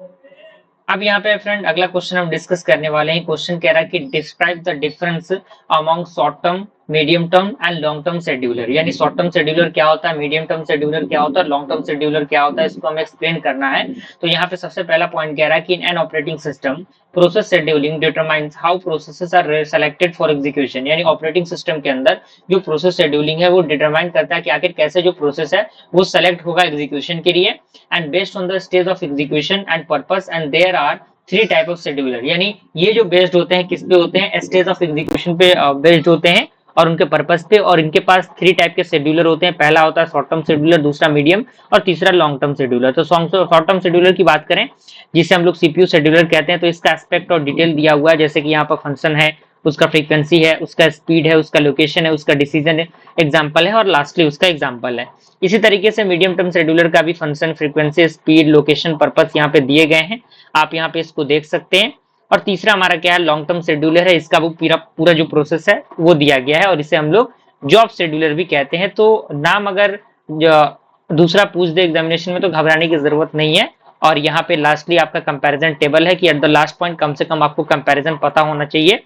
अब यहाँ पे फ्रेंड अगला क्वेश्चन हम डिस्कस करने वाले हैं। क्वेश्चन कह रहा है कि describe the difference among short term, medium term and long term scheduler. यानी शॉर्ट टर्म शेड्यूलर क्या होता है, मीडियम टर्म शेड्यूलर क्या होता है, लॉन्ग टर्म शेड्यूलर क्या होता है, इसको हमें एक्सप्लेन करना है। तो यहाँ पे सबसे पहला पॉइंट कह रहा है कि in an operating system process scheduling determines how processes are selected for execution. यानी ऑपरेटिंग सिस्टम के अंदर जो प्रोसेस शेड्यूलिंग है वो डिटरमाइन करता है कि आखिर कैसे जो प्रोसेस है वो सेलेक्ट होगा एग्जीक्यूशन के लिए, and based on the stage of execution and purpose, and there are three type of scheduler. यानी ये जो बेस्ड होते हैं किस पे होते हैं, स्टेज ऑफ एग्जीक्यूशन पे बेस्ड होते हैं और उनके पर्पस पे, और इनके पास थ्री टाइप के शेड्यूलर होते हैं। पहला होता है शॉर्ट टर्म शेड्यूलर, दूसरा मीडियम और तीसरा लॉन्ग टर्म शेड्यूलर। तो शॉर्ट टर्म शेड्यूलर की बात करें जिसे हम लोग सीपीयू शेड्यूलर कहते हैं, तो इसका एस्पेक्ट और डिटेल दिया हुआ है, जैसे कि यहाँ पर फंक्शन है, उसका फ्रीक्वेंसी है, उसका स्पीड है, उसका लोकेशन है, उसका डिसीजन एग्जाम्पल है और लास्टली उसका एग्जाम्पल है। इसी तरीके से मीडियम टर्म शेड्यूलर का भी function, frequency, speed, location, purpose यहाँ पे दिए गए हैं, आप यहाँ पे इसको देख सकते हैं। और तीसरा हमारा क्या है, लॉन्ग टर्म शेड्यूलर है, इसका वो पूरा पूरा जो प्रोसेस है वो दिया गया है और इसे हम लोग जॉब शेड्यूलर भी कहते हैं। तो नाम अगर दूसरा पूछ दे एग्जामिनेशन में तो घबराने की जरूरत नहीं है। और यहाँ पे लास्टली आपका कंपैरिजन टेबल है कि एट द लास्ट पॉइंट कम से कम आपको कंपैरिजन पता होना चाहिए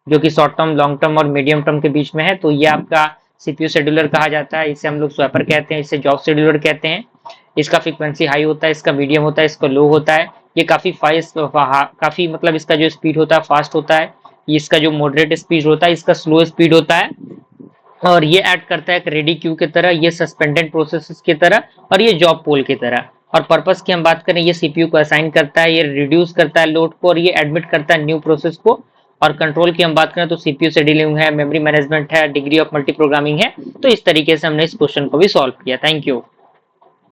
जो कि शॉर्ट टर्म, लॉन्ग टर्म और मीडियम टर्म के बीच में है। तो ये आपका सीपीयू शेड्यूलर कहा जाता है, इसे हम लोग स्वैपर कहते हैं, इसे जॉब शेड्यूलर कहते हैं। इसका फ्रीक्वेंसी हाई होता है, इसका मीडियम होता है, इसका लो होता है। ये काफी फास्ट, काफी मतलब इसका जो स्पीड होता है फास्ट होता है, इसका जो मॉडरेट स्पीड होता है इसका स्लो स्पीड होता है। और ये ऐड करता है एक रेडी क्यू की तरह, ये सस्पेंडेड प्रोसेस की तरह और ये जॉब पोल की तरह। और पर्पस की हम बात करें, ये सीपीयू को असाइन करता है, ये रिड्यूस करता है लोड को और ये एडमिट करता है न्यू प्रोसेस को। और कंट्रोल की हम बात करें तो सीपीयू शेड्यूलिंग है, मेमोरी मैनेजमेंट है, डिग्री ऑफ मल्टी प्रोग्रामिंग है। तो इस तरीके से हमने इस क्वेश्चन को भी सॉल्व किया। Thank you.